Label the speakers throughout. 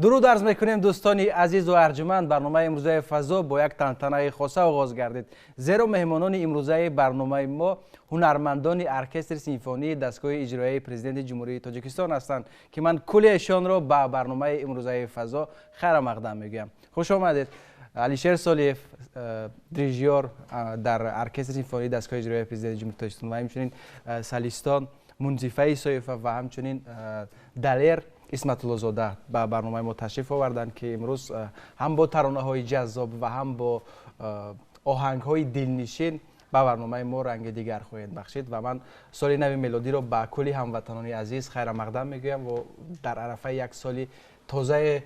Speaker 1: درود عرض میکنیم دوستان عزیز و ارجمند. برنامه امروزه فضا با یک تنتنه خاصه آغاز گردید، زیرا مهمانان امروزه برنامه ما هنرمندان ارکستر سیمفونی دستگاه اجرایی پرزیدنت جمهوری تاجیکستان هستند که من کلیشان را با برنامه امروزه فضا خیر مقدم میگویم. خوش آمدید. علیشیر سالیف، دریژور در ارکستر سیمفونی دستگاه اجرایی پرزیدنت جمهوری تاجیکستان و همچنین سالیستان منصفه سایفه و همچنین دلیر اسمت الله زاده به برنامه ما تشریف آوردند که امروز هم با ترانه های جذاب و هم با آهنگ های دلنشین به برنامه ما رنگ دیگر خواهید بخشید و من سال نو میلادی را به کلی هموطنان عزیز خیر مقدم میگویم و در عرفه یک سال تازه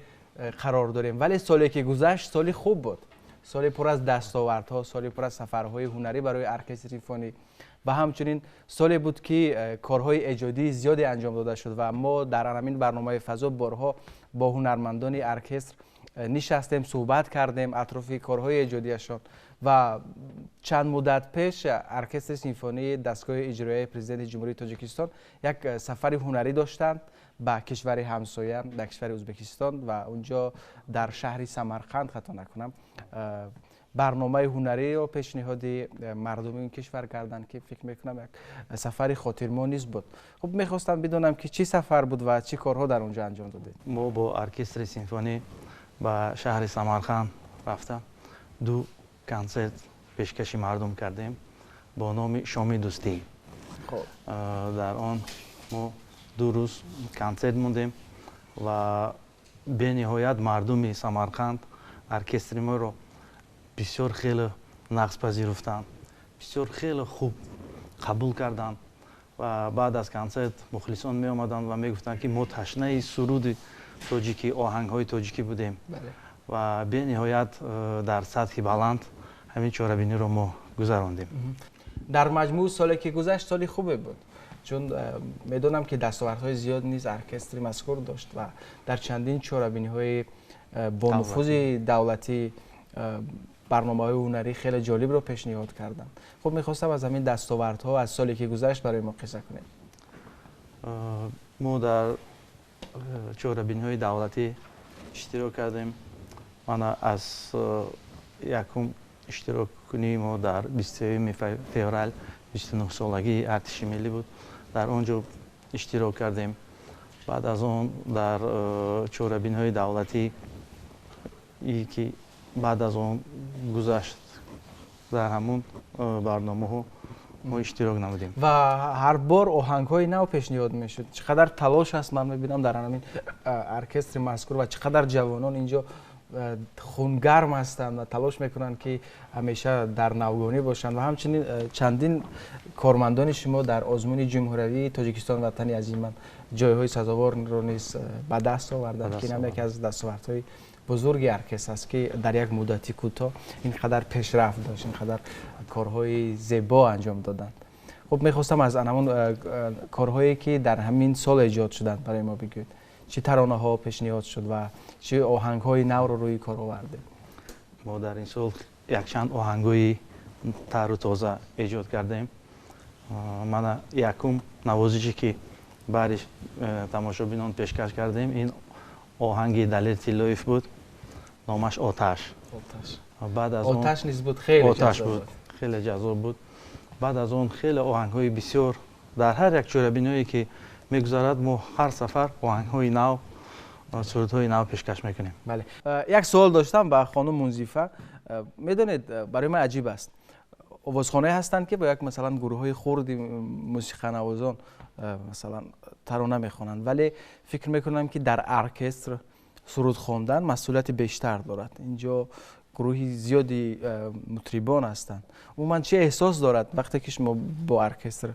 Speaker 1: قرار داریم. ولی سالی که گذشت سالی خوب بود، سالی پر از دستاوردها، سالی پر از سفرهای هنری برای ارکستر سیمفونی و همچنین سالی بود که کارهای ایجادی زیادی انجام داده شد و ما در همین برنامه فضا بارها با هنرمندان ارکستر نشستیم، صحبت کردیم اطراف کارهای ایجادیشان و چند مدت پیش ارکستر سیمفونی دستگاه اجرایی پرزیدنت جمهوری تاجیکستان یک سفر هنری داشتند به کشور همسایه، در کشور ازبکستان و اونجا در شهر سمرقند خطا نکنم برنامه هنری رو پیشنهاد مردم این کشور کردند که فکر میکنم یک سفری خاطرمانی بود. خب میخواستم بدونم که چی سفر بود و چی کارها در اونجا انجام دادید؟
Speaker 2: ما با ارکستر سیمفونی به شهر سمرقند رفتم، دو کنسرت پیشکشی مردم کردیم با نام شام دوستی. در آن ما 2 روز کنسرت موندیم و به نهایت مردم سمرقند ارکستر ما رو بسیار خیلی نقص پذیرفتند، بسیار خیلی خوب قبول کردند و بعد از کنسرت مخلصان می آمدند و می گفتند که ما تشنه سرود تاجیکی، آهنگ های تاجیکی بودیم و به نهایت در سطح بلند همین چهاربینی رو ما گذراندیم.
Speaker 1: در مجموع سالی که گذشت سالی خوبه بود، چون میدونم که دستاوردهای زیاد نیز ارکستر مذکور داشت و در چندین چهاربینی های با نفوذ دولتی برنامه‌های هنری خیلی جالب رو پیشنهاد کردن. خب می‌خواستم از همین دستاوردها از سالی که گذشت برای ما قصه کنید.
Speaker 2: ما در چهاربینی‌های دولتی اشتراک کردیم. من از یکم اشتراک کنیم و در 23 فوریه 29 سالگی ارتش ملی بود، در آنجا اشتراک کردیم. بعد از آن در چهاربینی‌های دولتی که بعد از آن گذشت در همون برنامه ها ما اشتراک نمودیم
Speaker 1: و هر بار آهنگ های نو پیشنهاد میشد. چقدر تلاش هست من میبینم در همین ارکستر مذکور و چقدر جوانان اینجا خونگرم هستند و تلاش میکنن که همیشه در نوگانی باشند و همچنین چندین کارمندان شما در آزمون جمهوری تاجیکستان وطنی عزیز من جایهای سزاوار رو نیز به دست آوردند که اینم یکی از دستاوردهای بزرگ ارکستر است که در یک مدتی کوتاه اینقدر پیشرفت داشت، اینقدر کارهای زیبا انجام دادند. خب میخواستم از همون کارهایی که در همین سال ایجاد شدند برای ما بگوید. چه ترانه ها پیشنهاد شد و چه آهنگ های نو رو روی کار آورده؟
Speaker 2: ما در این سال یک چند آهنگ های تر و تازه ایجاد کردیم. من یکم نوازشی که برای تماشابینان پیشکش کردیم این آهنگ دلیر تیلویف بود، نامش آتش. بعد از
Speaker 1: آتش نیز بود، خیلی جذاب بود.
Speaker 2: خیلی جذاب بود. بعد از اون خیلی آهنگ های بسیار در هر یک چهاربینی که میگذارد ما هر سفر آهنگ های نو، سرود های نو پیشکش میکنیم.
Speaker 1: بله. یک سوال داشتم به خانم منصفه. میدونید برای من عجیب است، آوازخوانه هستند که با یک مثلا گروه های خرد موسیقی نوازان مثلا ترانه میخوانند، ولی فکر میکنم که در ارکستر سرود خواندن مسئولیت بیشتر دارد. اینجا گروهی زیادی مطربان هستند. عموما چه احساس دارد وقتی که شما با ارکستر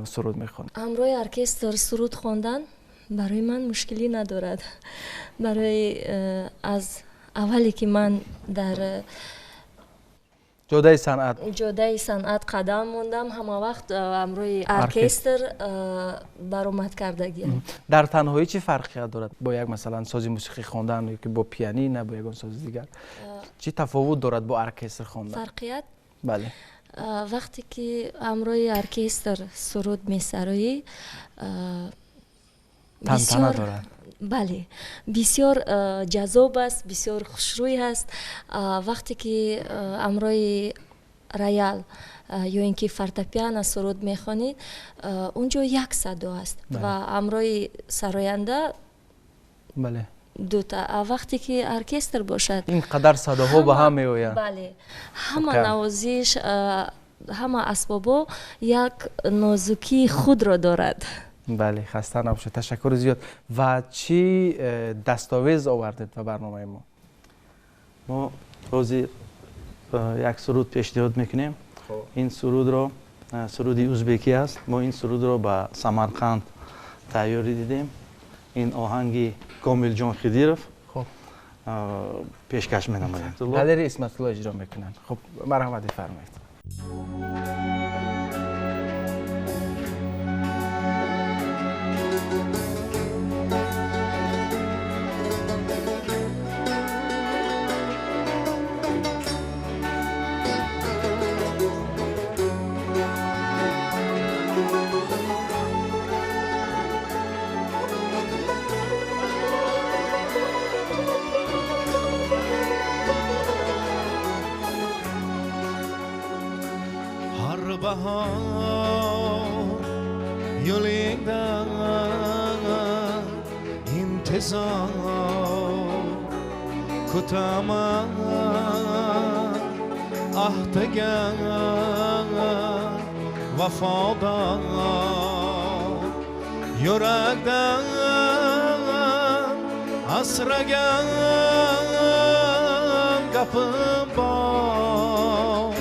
Speaker 1: سرود میخوانید؟
Speaker 3: همراه ارکستر سرود خواندن برای من مشکلی ندارد. برای از اولی که من در جاده صنعت قدم موندم همه وقت همراه ارکستر برآمد کردگی.
Speaker 1: در تنهایی چه فرقی دارد با یک مثلا ساز موسیقی خواندن که با پیانی نه با یک ساز دیگر؟ چه تفاوت دارد با ارکستر خواندن؟
Speaker 3: فرقیت؟
Speaker 1: بله.
Speaker 3: وقتی که همراه ارکستر سرود میسرایی
Speaker 1: تنتنه دارد.
Speaker 3: بله بسیار جذاب است، بسیار خوشروی است. وقتی که امروی رایال یا اینکه فورتپیانو سرود میخوانید اونجا یک صدا است و امروی سراینده
Speaker 1: بله
Speaker 3: دوتا. وقتی که ارکستر باشد
Speaker 1: اینقدر صداها با هم میآیند.
Speaker 3: بله همه نوازش همه اسبابا یک نازکی خود را دارد.
Speaker 1: بله خسته نباشید، تشکر زیاد. و چی دستاویز آوردید به برنامه ما؟
Speaker 2: ما روزی یک سرود پیشنهاد میکنیم. این سرود رو سرودی ازبکی است. ما این سرود رو به سمرقند تیاری دیدیم. این آهنگی کامل جان خدیرов پیشکش می‌نماییم.
Speaker 1: غالری اسمت الله اجرا میکنن. خب مرحمت بفرمایید.
Speaker 4: bahar yolingdan intizar kutaman ahdegan vafadan yurakdan asragan gapim bor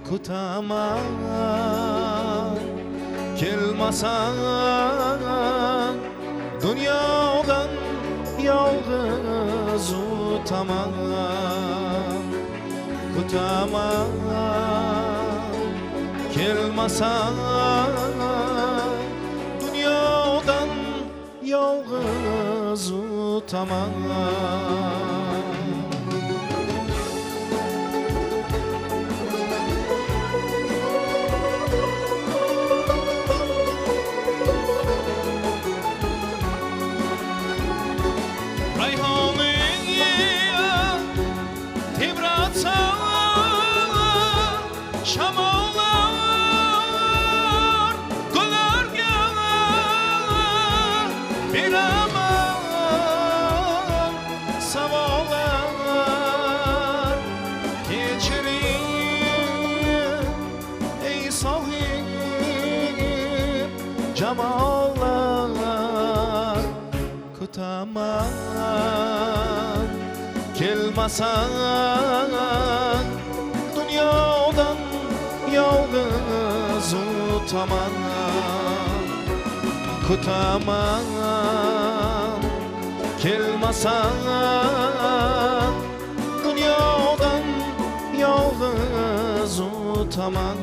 Speaker 4: kutaman kelmasan dunyodan yolg'iz o'taman kutaman kelmasan dunyodan yolg'iz o'taman Cemallar kutaman kelmasan dünyadan yalnız utaman kutaman kelmasan dünyadan yalnız utaman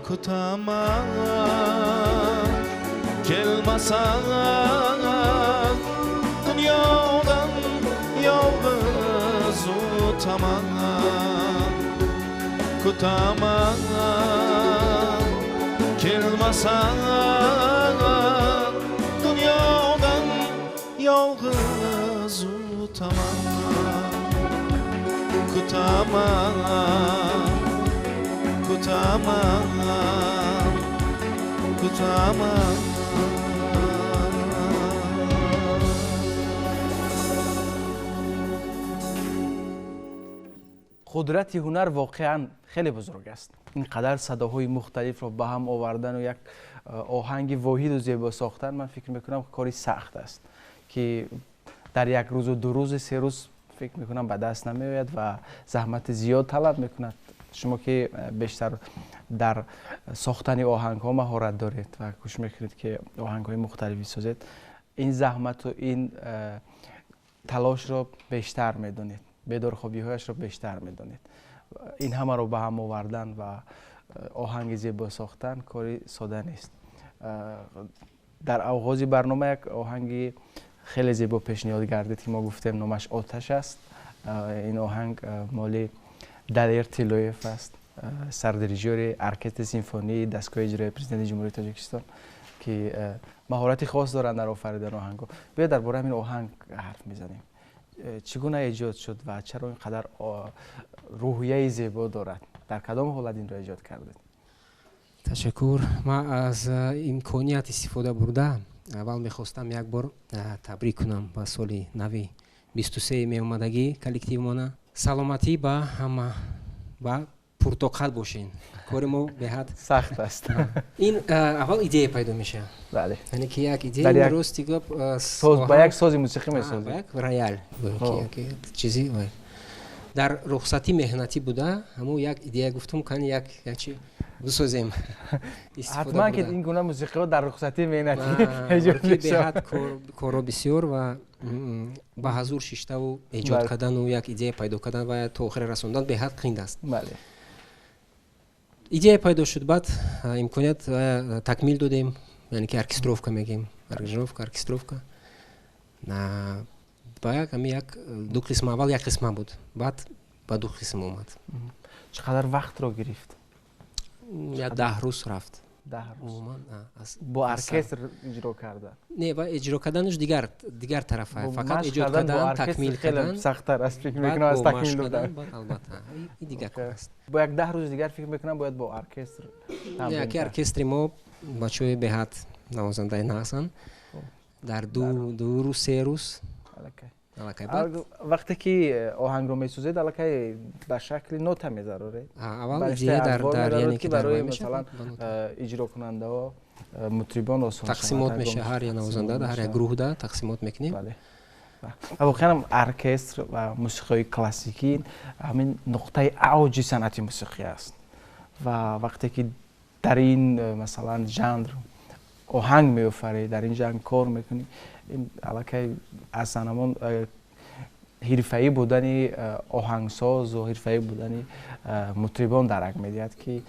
Speaker 4: kutaman kelmasan dünyadan yalnız utaman kutaman kelmasan dünyadan yalnız utaman kutaman tamam, tu tamam.
Speaker 1: قدرت هنر واقعا خیلی بزرگ است. اینقدر صداهای مختلف رو به هم آوردن و یک آهنگ واحد و زیبا ساختن، من فکر میکنم کاری سخت است که در یک روز و 2 روز 3 روز فکر میکنم به دست نمیآید و زحمت زیاد طلب میکند. شما که بیشتر در ساختن آهنگ ها مهارت دارید و کوشش میکنید که آهنگ های مختلفی سازید، این زحمت و این تلاش رو بیشتر میدونید، بدرخوابی هایش رو بیشتر میدونید. این همه رو به هم آوردن و آهنگ زیبا ساختن کاری ساده نیست. در آغاز برنامه یک آهنگی خیلی زیبا پیشنهاد گردید که ما گفتیم نامش آتش است. این آهنگ مال دالیر تیلویف است، سردریژور ارکستر سیمفونی دستگاه اجرایی پرزیدنت جمهوری تاجیکستان که مهارت خاص دارند در آفریدن آهنگ‌ها. بیا درباره همین آهنگ حرف میزنیم. چگونه ایجاد شد و چرا اینقدر روحیه زیبا دارد؟ در کدام حالت این را ایجاد کردید؟
Speaker 5: تشکر. ما از امکانیت استفاده برده اول میخواستم یک بار تبریک کنم با سال نوی 23 می اومدگی کلکتیو مانا. سلامتی با همه با پرتقال باشین. کار ما به حد
Speaker 1: سخت است.
Speaker 5: این اول ایده پیدا میشه.
Speaker 1: بله.
Speaker 5: یعنی که یک ایده درست دیگه
Speaker 1: با یک ساز موسیقی میسازید.
Speaker 5: یک رایال که چیزی در رخصتی مهنتی بوده، همون یک ایده گفتم کنی یک چی بسازیم.
Speaker 1: حتما که این گونه موسیقی ها در رخصتی مهنتی ایجاد میشه.
Speaker 5: به حد کار بسیار و با حضور شیشته و ایجاد کردن و یک ایده پیدا کردن و تا آخر رسوندن به حد قیند است.
Speaker 1: بله.
Speaker 5: ایده پیدا شد، بعد امکانیت تکمیل دادیم، یعنی که ارکستروفکا میگیم، ارکستروفکا. با یک 2 قسم، اول یک قسم بود، بعد با 2 قسم اومد.
Speaker 1: چقدر وقت رو گرفت؟
Speaker 5: یا 10 روز رفت.
Speaker 1: 10 روز.
Speaker 5: با
Speaker 1: ارکستر اجرا کردن؟
Speaker 5: نه، با اجرا کردنش دیگر طرفه، فقط ایجاد کردن، تکمیل کردن
Speaker 1: خیلی سخت‌تر است فکر می‌کنم از تکمیل دادن.
Speaker 5: البته این دیگه کار است.
Speaker 1: با یک 10 روز دیگر فکر می‌کنم باید با ارکستر تمرین
Speaker 5: کرد. ارکستر ما بچه‌های به حد نوازنده نهستن در 2 روز 3 روز.
Speaker 1: وقتی که آهنگ رو میسازید الکی به شکل نوت میذاره.
Speaker 5: اول ایده در یعنی که
Speaker 1: برای مثلا اجرا کننده ها مطربان و
Speaker 5: تقسیمات میشه، هر یک نوازنده در هر یک گروه ده تقسیمات میکنیم.
Speaker 1: بله. واقعا ارکستر و موسیقی کلاسیکی همین نقطه اوج صنعت موسیقی است و وقتی که در این مثلا ژانر آهنگ می‌آفری، در این ژانر کار میکنی، این الکی از همون حرفه‌ای بودن آهنگساز و حرفه‌ای بودن مطربان درک می‌دهد که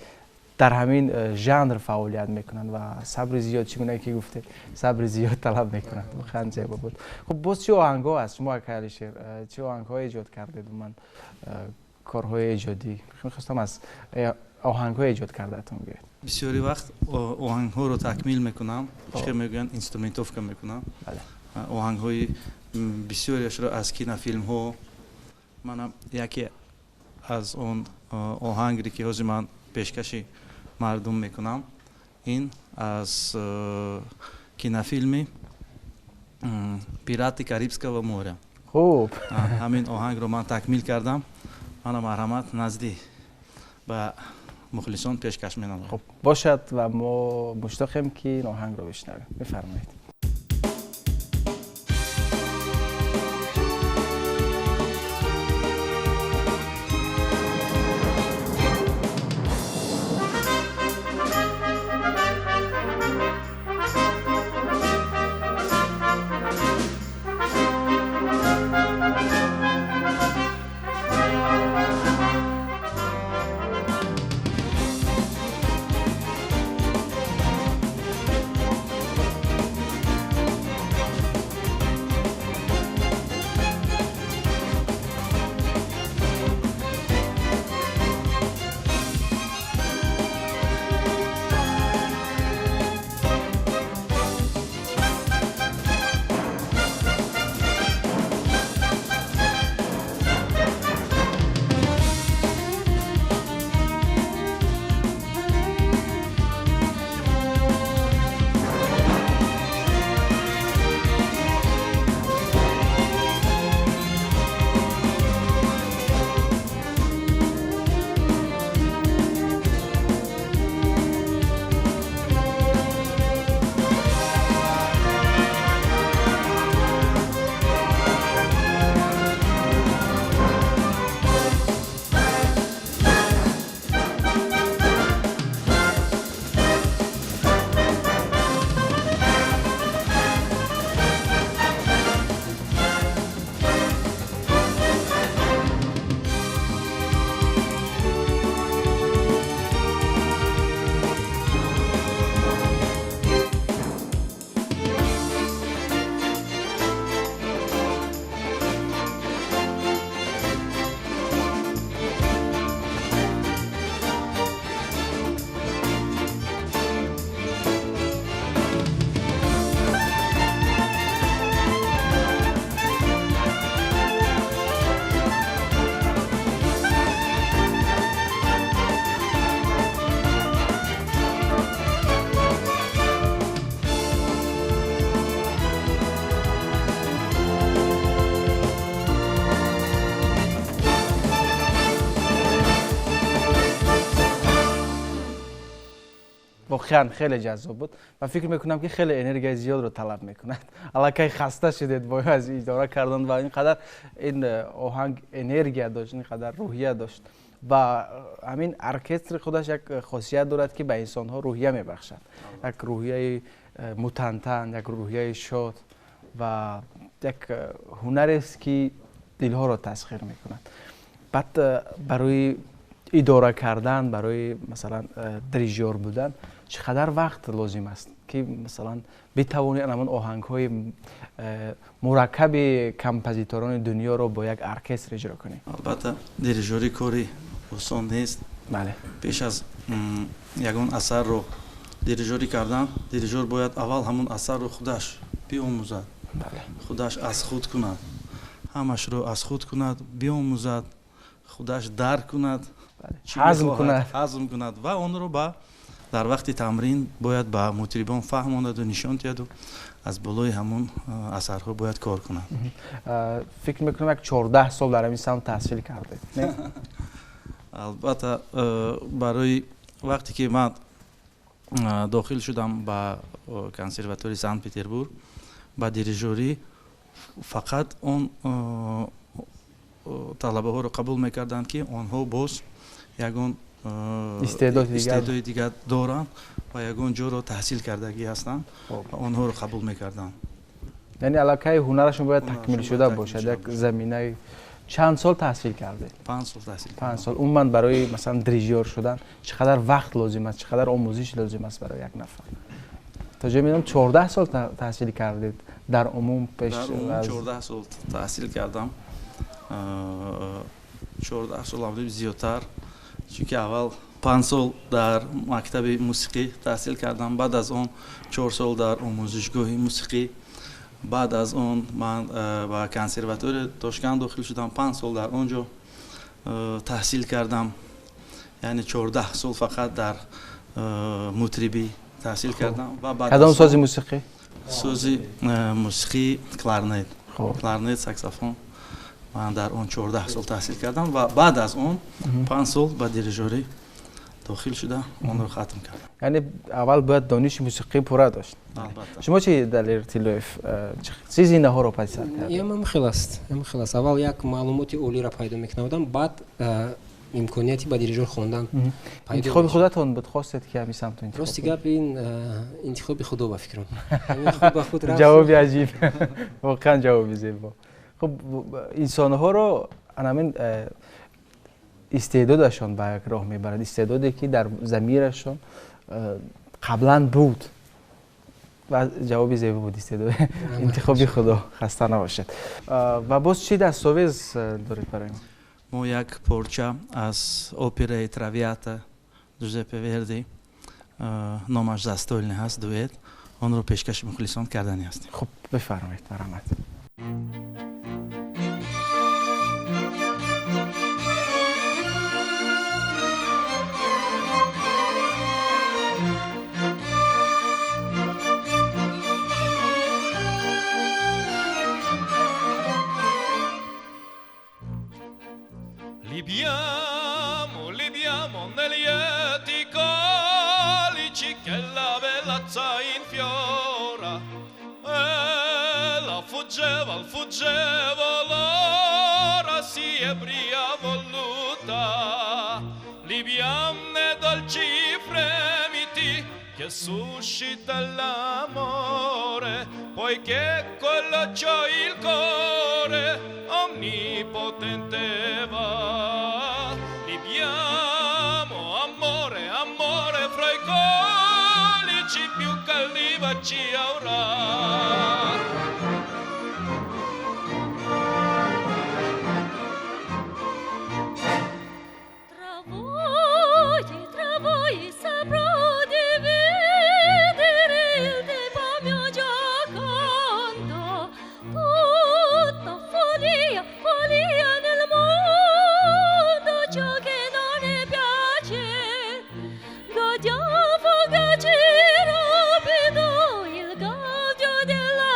Speaker 1: در همین ژانر فعالیت میکنن و صبر زیاد، چگونه که گفته صبر زیاد طلب میکنن. خیلی زیبا بود. خب باز چه آهنگ‌ها هست شما اکیل شعر چه آهنگ‌های ایجاد کردید؟ من کارهای ایجادی می‌خواستم از آهنگ‌های ایجاد کرده‌تون بگید.
Speaker 2: بسیاری وقت آهنگ‌ها رو تکمیل میکنم، چه میگن اینسترومنتوفکا میکنم.
Speaker 1: بله.
Speaker 2: آهنگ‌های بسیاریش رو از کینوفیلم‌ها، من یکی از اون آهنگی که حاضر من پیشکشی مردم میکنم، این از کینوفیلمی پیرات کاریبسکا و مورا.
Speaker 1: خوب.
Speaker 2: همین آهنگ رو من تکمیل کردم. من مرحمت نزدی به مخلصان پیشکش می‌نمایم.
Speaker 1: خب باشد و ما مشتاقیم که این آهنگ رو بشنویم. بفرمایید. واقعا خیلی جذاب بود و فکر میکنم که خیلی انرژی زیاد رو طلب میکند. الکی خسته شدید با از اجرا کردن و اینقدر این آهنگ انرژی داشت، اینقدر روحیه داشت و همین ارکستر خودش یک خاصیت دارد که به انسان ها روحیه میبخشد، یک روحیه متنتن، یک روحیه شاد و یک هنری است که دلها را تسخیر میکند. بعد برای اداره کردن، برای مثلا دریژور بودن چقدر وقت لازم است که مثلا بتوانی همون آهنگ های مرکب کمپوزیتوران دنیا رو با یک ارکستر اجرا کنی؟
Speaker 2: البته دریژوری کاری آسان نیست.
Speaker 1: بله.
Speaker 2: پیش از یگان اثر رو دریژوری کردن، دریژور باید اول همون اثر رو خودش بیاموزد.
Speaker 1: بله.
Speaker 2: خودش از خود کند، همش رو از خود کند، بیاموزد، خودش درک کند،
Speaker 1: هضم
Speaker 2: کند و اون رو با در وقت تمرین باید با مطربان فهماند و نشان دهد و از بالای همون اثرها باید کار کند.
Speaker 1: فکر میکنم یک 14 سال در همین سمت تحصیل کرده. نه؟
Speaker 2: البته برای وقتی که من داخل شدم به کنسرواتوری سنت پتربورگ با دریژوری، فقط اون طلبه ها رو قبول میکردند که آنها باز یگان استعداد دیگر دارند و یگان جو رو تحصیل کردگی هستند و آنها رو قبول میکردند.
Speaker 1: یعنی علاقه هنرشون باید تکمیل شده باشد. یک زمینه چند سال تحصیل کرده؟
Speaker 2: 5 سال تحصیل.
Speaker 1: 5 سال. اون من برای مثلا دریژور شدن چقدر وقت لازم است، چقدر آموزش لازم است برای یک نفر؟ تا جای میدونم 14 سال تحصیل کردید در عموم. پیش
Speaker 2: در عموم 14 سال تحصیل کردم. 14 سال هم زیادتر، چون که اول 5 سال در مکتب موسیقی تحصیل کردم، بعد از اون 4 سال در آموزشگاه موسیقی، بعد از اون من با کنسرواتوری تاشکند داخل شدم، 5 سال در اونجا تحصیل کردم. یعنی 14 سال فقط در مطربی تحصیل کردم. و بعد
Speaker 1: کدام ساز موسیقی؟
Speaker 2: ساز موسیقی کلارنت. کلارنت، ساکسافون. من در اون 14 سال تحصیل کردم و بعد از اون 5 سال با دریژوری داخل شده اون رو ختم کردم.
Speaker 1: یعنی اول باید دانش موسیقی پوره داشت.
Speaker 2: البته.
Speaker 1: شما چی در ارتلوف چه زینده ها رو پس سر کردید؟
Speaker 5: هم خیلی است. اول یک معلومات اولی را پیدا میکنم، بعد امکانیتی با دریژور خواندن.
Speaker 1: انتخاب خودتون بود خواستید که همین سمت انتخاب؟
Speaker 5: راستی گپ این انتخاب خدا با فکرم. خود به خود رفت.
Speaker 1: جواب عجیب. واقعا جواب زیبا. خب انسان ها رو همین استعدادشون به یک راه میبرد، استعدادی که در ضمیرشون قبلا بود و جواب زیبا بود. استعداد انتخاب خدا. خسته نباشید. و باز چی دستاویز دارید برای
Speaker 2: ما؟ یک پارچه از اپرای تراویاتا جوزپه وردی، نامش زاستولنی هست، دویت، آن رو پیشکش مخلصان کردنی هستیم.
Speaker 1: خب بفرمایید. برآمد.
Speaker 4: Libiamo negli lieti colici che la bellezza infiora e la fuggeva l'ora si ebria voluta. Libiam ne dolci fremiti che suscita l'amore, poiché quello c'ho il cuore onnipotente va. Libiamo amore, amore fra i colici più caldi baci avrà.
Speaker 3: Tra voi saprò dividere il tempo mio giocondo, tutta follia nel mondo, ciò che non ne piace, godiamo fugaci rapido il gaudio della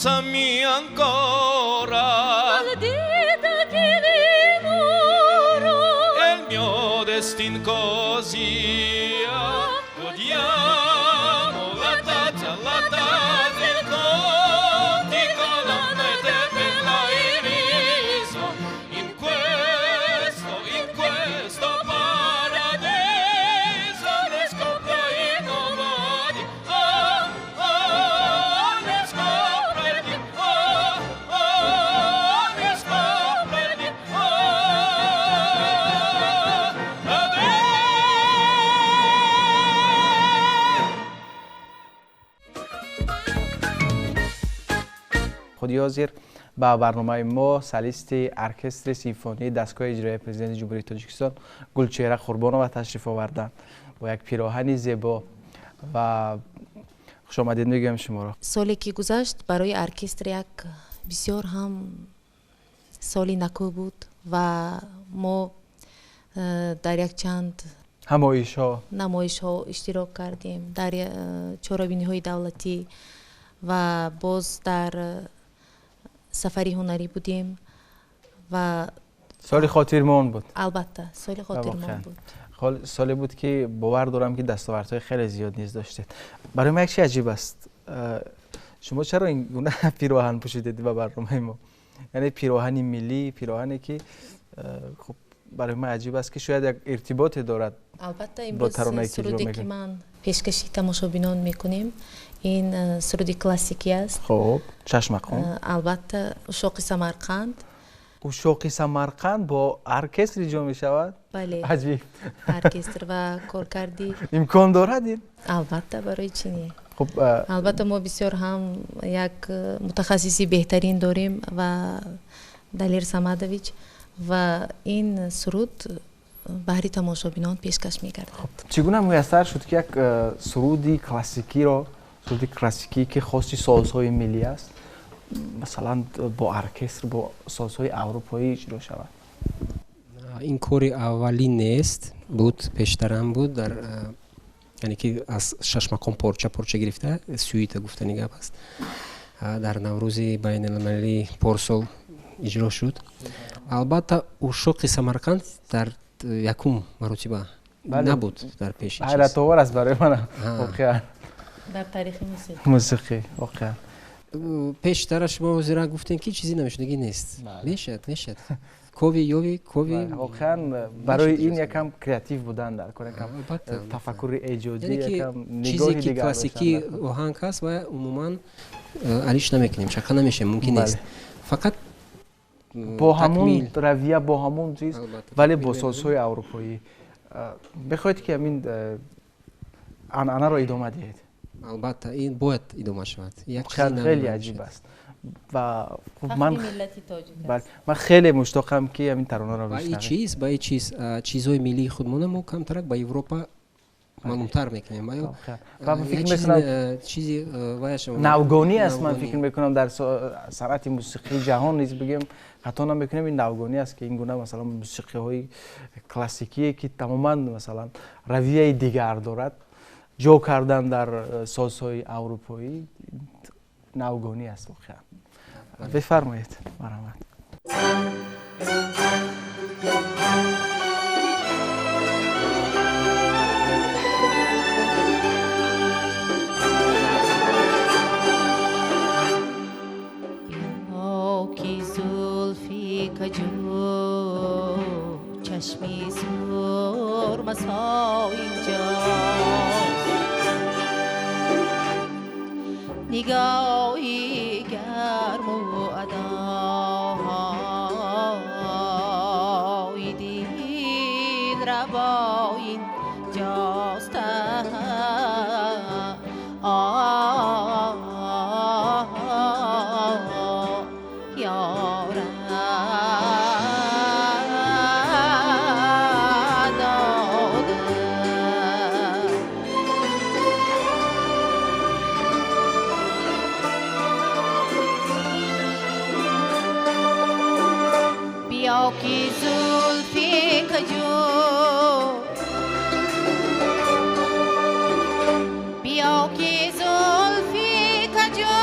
Speaker 4: Alzami ancora
Speaker 3: Maldita che dimoro
Speaker 4: è il mio destin così. Godiamo la tazza, il contico, la mete per l'airismo. In questo paradiso ne scopra i nomadi. Ne scopra di ne scopra di
Speaker 1: خودی حاضر با برنامه ما سلیست ارکستر سیمفونی دستگاه اجرایی پرزیدنت جمهوری تاجیکستان گلچهره قربانووا تشریف آوردن با یک پیراهن زیبا و خوش آمدید میگم شما را.
Speaker 6: سالی که گذشت برای ارکستر یک بسیار هم سالی نکو بود و ما در یک چند نمایش ها اشتراک کردیم در چهاربینی های دولتی و باز در سفری هنری بودیم و
Speaker 1: سالی خاطرمان بود.
Speaker 6: البته سالی خاطرمان بود.
Speaker 1: سالی بود که باور دارم که دستاوردهای خیلی زیاد نیز داشتید. برای من یک چیز عجیب است. شما چرا این گونه پیراهن پوشیدید و برنامه ما؟ یعنی پیراهن ملی، پیراهنی که خب برای من عجیب است که شاید یک ارتباطی دارد.
Speaker 6: البته امروز سرودی که من پیشکشی تماشابینان میکنیم این سرودی کلاسیکی است.
Speaker 1: خب چشمک خون.
Speaker 6: البته اشاق سمرقند.
Speaker 1: اشاق سمرقند با ارکستر اجرا می شود؟
Speaker 6: بله.
Speaker 1: عجیب.
Speaker 6: ارکستر و کارکردی.
Speaker 1: امکان دارد این؟
Speaker 6: البته برای چینی.
Speaker 1: خب
Speaker 6: البته ما بسیار هم یک متخصصی بهترین داریم و دلیر سمدویچ و این سرود بهری تماشابینان پیشکش می‌گردد.
Speaker 1: چگونه میسر شد که یک سرودی کلاسیکی را سرودی کلاسیکی که خاصی سازهای ملی است مثلا با ارکستر با سازهای اروپایی اجرا شود؟
Speaker 5: این کاری اولی نیست بود، پیشترم بود در یعنی که از شش مقام پارچه گرفته سویت گفتنی گپ است. در نوروز بین المللی پارسال اجرا شد. البته اشاق سمرقند در یکم مرتبه نبود در پیش.
Speaker 1: حیرت آور است برای من واقعا.
Speaker 6: در تاریخ
Speaker 1: موسیقی واقعا.
Speaker 5: پیشترش ما زیرا گفتیم که چیزی نمیشدگی نیست. میشد. کووی
Speaker 1: واقعا برای این یکم کریاتیو بودن در کار یکم تفکر ایجادی یکم نگاهی دیگه
Speaker 5: که کلاسیکی آهنگ هست و عموما علیش نمیکنیم چرا نمیشه ممکن نیست فقط
Speaker 1: با همون رویه با همون چیز ولی با سازهای اروپایی بخواید که همین عنعنه را ادامه دهید.
Speaker 5: البته این باید ادامه شود.
Speaker 1: خیلی عجیب است و من خیلی مشتاقم که همین ترانه را بشنوم.
Speaker 5: با این چیزهای ملی خودمون ما کمتر با اروپا معلوم‌تر میکنیم.
Speaker 1: من فکر میکنم
Speaker 5: چیزی
Speaker 1: نوگانی است. من فکر میکنم در صنعت موسیقی جهان نیز بگیم خطا نمیکنیم این نوگانی است که این گونه مثلا موسیقی های کلاسیکی که تماما مثلا رویه دیگر دارد جو کردن در سازهای اروپایی نوگانی است واقعا. بفرمایید. مرحمت.
Speaker 6: کجو چشمی سرمسا اینجاست نگاهی گرم و ادای دل روا اینجاست کی زلفی کجو بیا کی زلفی کجو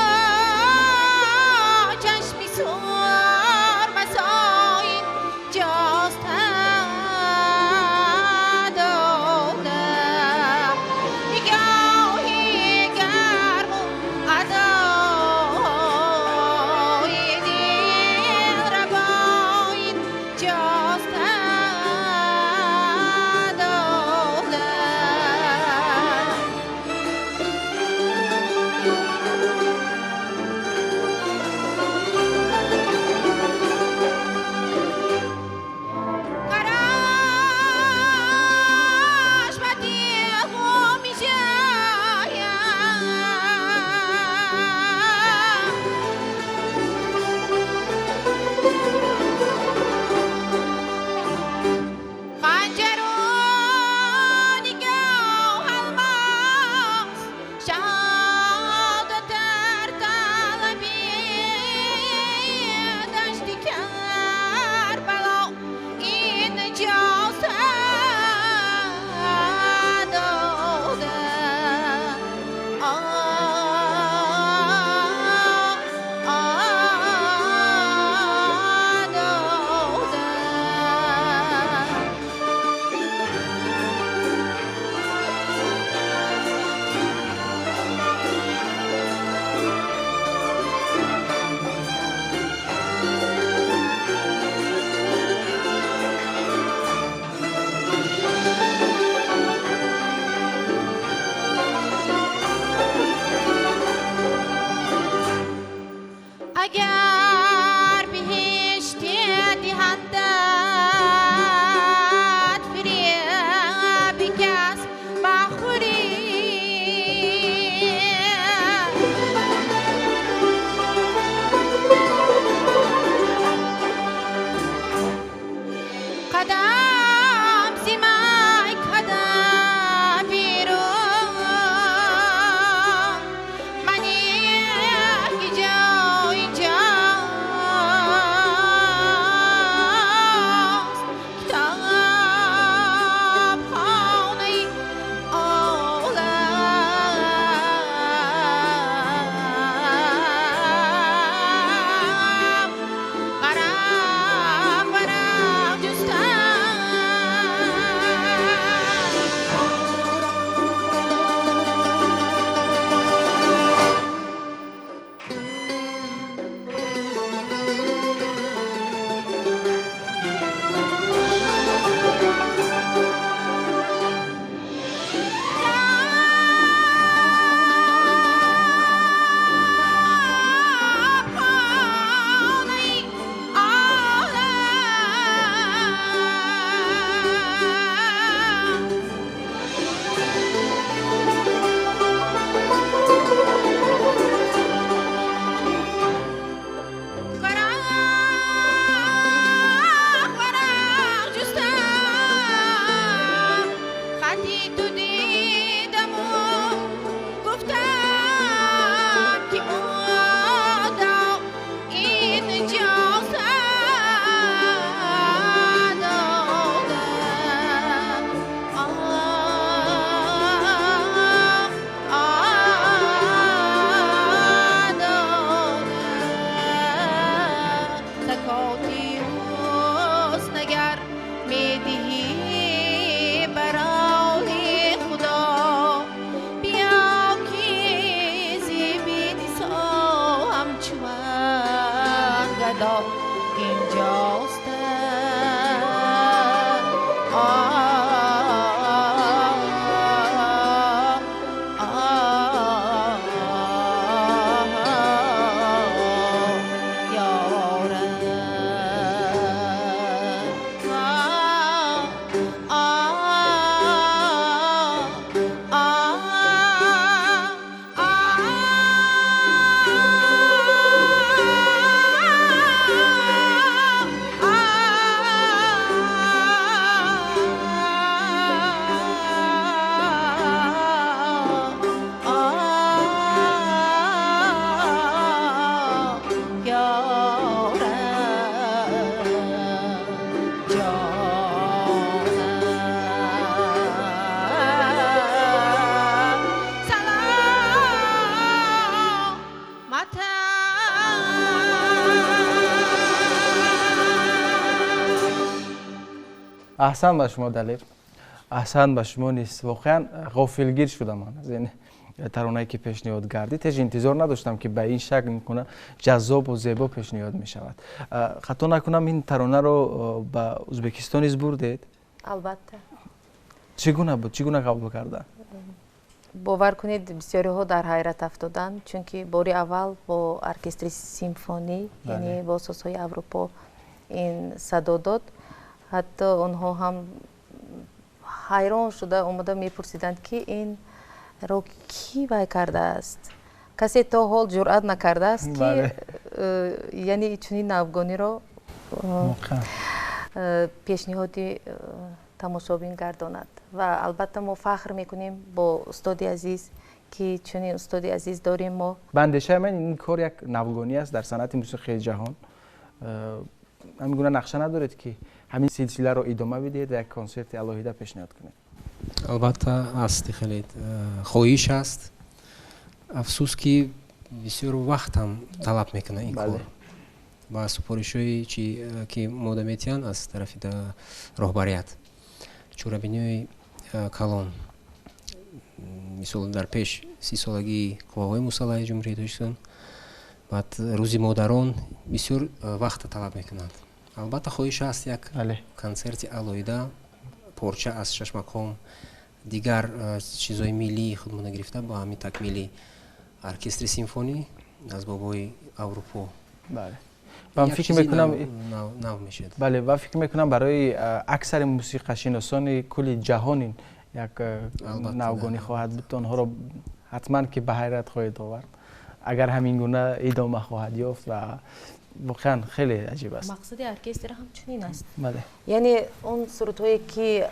Speaker 1: احسن به شما دلیر، احسن به شما نیست. واقعا غافلگیر شدم من از این ترانه‌ای که پیشنهاد کردید. هیچ انتظار نداشتم که به این شکل میکنه جذاب و زیبا پیشنهاد میشود. خطا نکنم این ترانه رو به ازبکستان نیز بردید؟
Speaker 6: البته.
Speaker 1: چگونه بود؟ چگونه قبول کردن؟
Speaker 6: باور کنید بسیاری ها در حیرت افتادند، چون که باری اول با ارکستر سیمفونی یعنی با سازهای اروپا این صدا داد. حتی اونها هم حیران شده اومده میپرسیدند که این رو کی وای کرده است. کسی تا حال جرأت نکرده است که یعنی چنین نوگانی رو پیشنهادی تماشابین گرداند. و البته ما فخر میکنیم با استاد عزیز که چنین استاد عزیز داریم. ما
Speaker 1: بندشه من این کار یک نوگانی است در صنعت موسیقی جهان. همین گونه نقشه ندارید که همین سلسله رو ادامه بدید و یک کنسرت الهیده پیشنهاد کنید؟
Speaker 5: البته است، خیلی خواهش است. افسوس که بسیار وقت هم طلب میکنه این کار. با سپارشی که مودمیتیان از طرف راهبریت چورابینی کلان مثلا در پیش 30 سالگی قواهای مسلح جمهوری تاجیکستان بعد روزی مادران بسیار وقت طلب میکنند. البته خواهش است یک کنسرت الهیده پارچه از 6 مقام دیگر چیزهای ملی خودمون گرفته با همین تکمیلی ارکستر سیمفونی از بابای اروپا.
Speaker 1: بله. من فکر میکنم
Speaker 5: نو میشه.
Speaker 1: بله و فکر میکنم برای اکثر موسیقی شناسان کل جهان این یک نوگانی خواهد بود. آنها را حتما که به حیرت خواهید آورد اگر همین گونه ادامه خواهد یافت و واقعا خیلی عجیب است.
Speaker 6: مقصد ارکستر هم چنین است.
Speaker 1: بله.
Speaker 6: یعنی اون سرودهایی که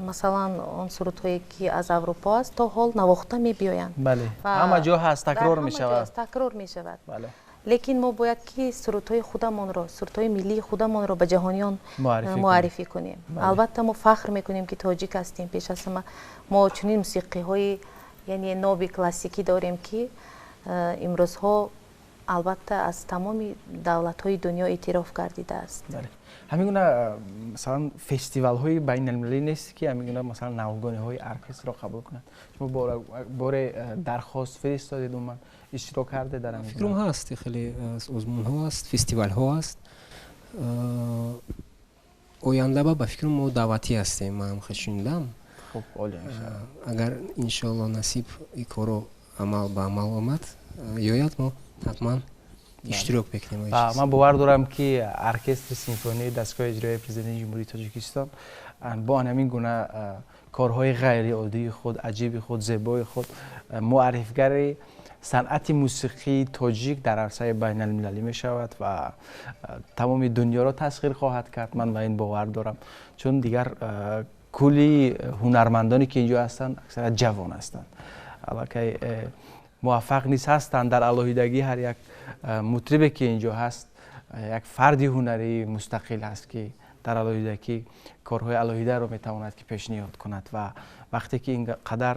Speaker 6: مثلا اون سرودهایی که از اروپا است تا حال نواخته میبیایند.
Speaker 1: بله. همه جا هست، تکرار میشود.
Speaker 6: تکرار میشود.
Speaker 1: بله.
Speaker 6: لیکن ما باید که سرودهای خودمان را، سرودهای ملی خودمان را به جهانیان معرفی کنیم. بله. البته ما فخر میکنیم که تاجیک هستیم. پیش از ما چنین موسیقی های یعنی نوبی کلاسیکی داریم که امروز ها البته از تمام دولت های دنیا اعتراف گردیده است.
Speaker 1: بله. همین گونه مثلا فستیوال های بین المللی نیست که همین گونه مثلا نوگانی های ارکستر را قبول کنند؟ شما بار درخواست فرستادید من اشتراک کرده در همین
Speaker 5: فکرم هست، خیلی سازمان ها هست، فستیوال ها هست. آینده با فکرم ما دعوتی هستیم. من هم خشوندم.
Speaker 1: خب عالی میشه.
Speaker 5: اگر انشالله نصیب این کارو عمل به عمل آمد یاید ما حتما اشتراک بکنیم.
Speaker 1: من باور دارم که ارکستر سیمفونی دستگاه اجرایی پرزیدنت جمهوری تاجیکستان با همین گونه کارهای غیر عادی خود، عجیب خود، زیبای خود معرفیگر صنعت موسیقی تاجیک در عرصه بین المللی می شود و تمام دنیا را تسخیر خواهد کرد. من به این باور دارم، چون دیگر کلی هنرمندانی که اینجا هستند اکثرا جوان هستند، البته موفق نیست هستند در الهیدگی. هر یک مطربی که اینجا هست یک فردی هنری مستقل هست که در الهیدگی کارهای الهیده رو میتواند که پیشنهاد کند و وقتی که اینقدر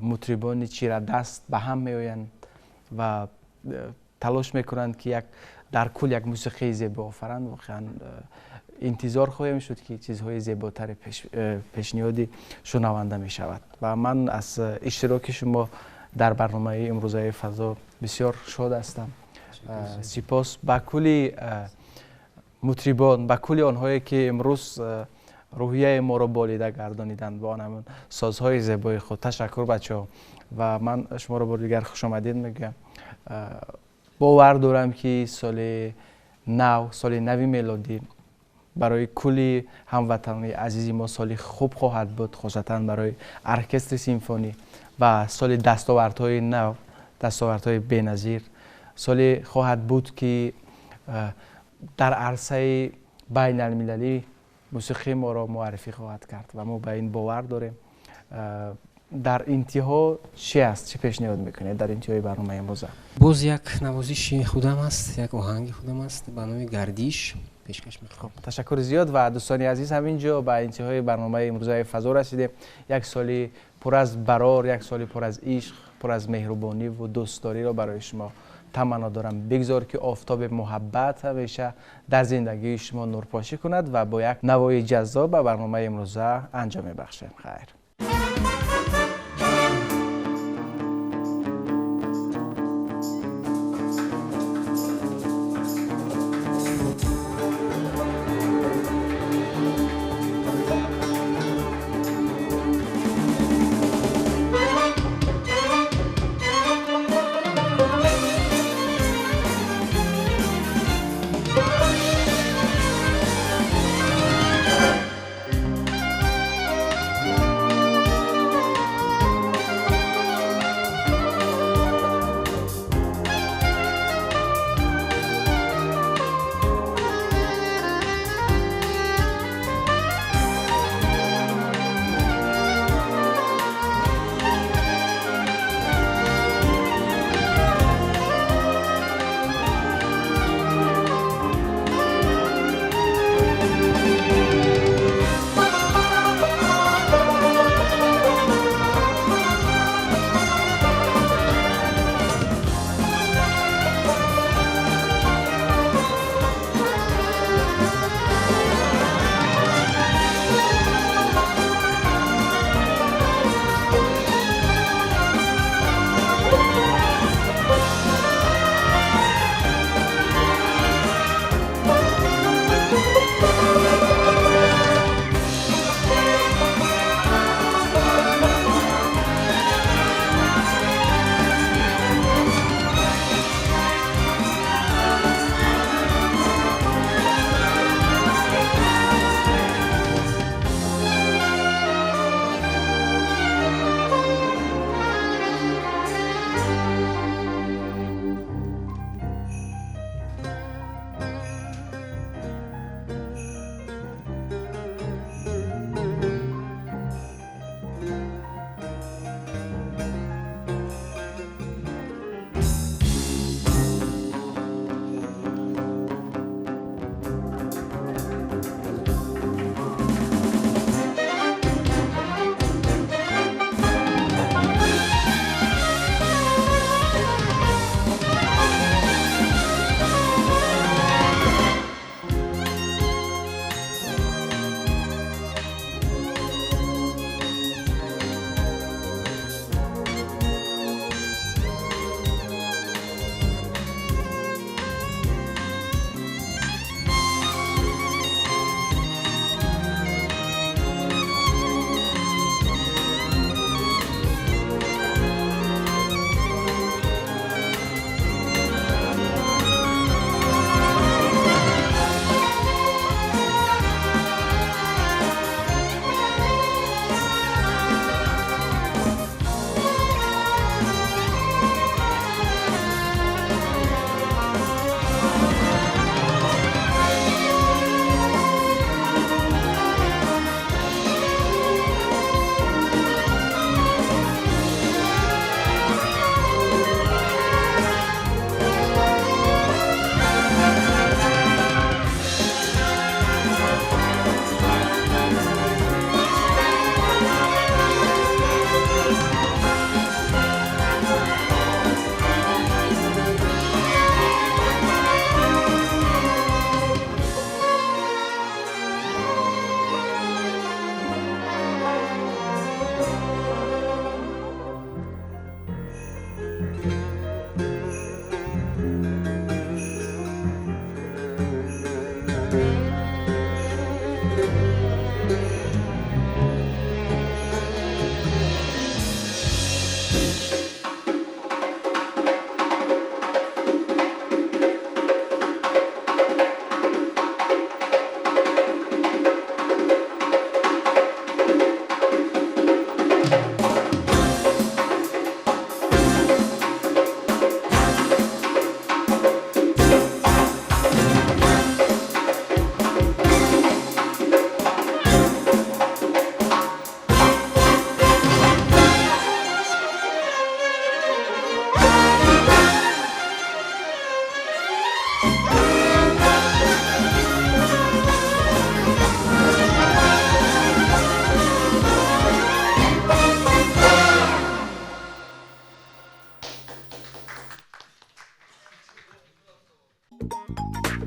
Speaker 1: مطربان چیره دست به هم میآیند و تلاش میکنند که در کل یک موسیقی زیبا آفرند، واقعا انتظار خواهیم شد که چیزهای زیباتر پیشنهادی شنونده می شود. و من از اشتراک شما در برنامه امروزه فضا بسیار شاد هستم. سپاس به کلی مطربان، به کلی آنهایی که امروز روحیه ما را بالیده گردانیدند با همون سازهای زیبای خود. تشکر بچه‌ها و من شما را بار دیگر خوش آمدید میگم. باور دارم که سال نو میلادی برای کلی هموطنان عزیزی ما سالی خوب خواهد بود، خصوصا برای ارکستر سیمفونی و سال دستاوردهای نو، دستاوردهای بی‌نظیر. سالی خواهد بود که در عرصه بین المللی موسیقی ما را معرفی خواهد کرد و ما به این باور داریم. در انتها چی است؟ چی پیشنهاد میکنید در انتهای برنامه امروز؟
Speaker 5: باز یک نوازش خودم است، یک آهنگ خودم است به نام گردش پیشکش میکنم.
Speaker 1: تشکر زیاد و دوستان عزیز، همینجا به انتهای برنامه امروزه فضا رسیدیم. یک سالی پر از برار، یک سالی پر از عشق، پر از مهربانی و دوستداری را برای شما تمنا دارم بگذار که آفتاب محبت همیشه در زندگی شما نورپاشی کند و با یک نوای جذاب به برنامه امروزه انجام بخشیم. خیر.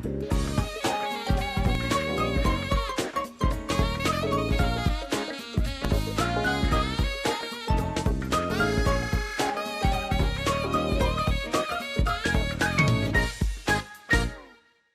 Speaker 1: شما.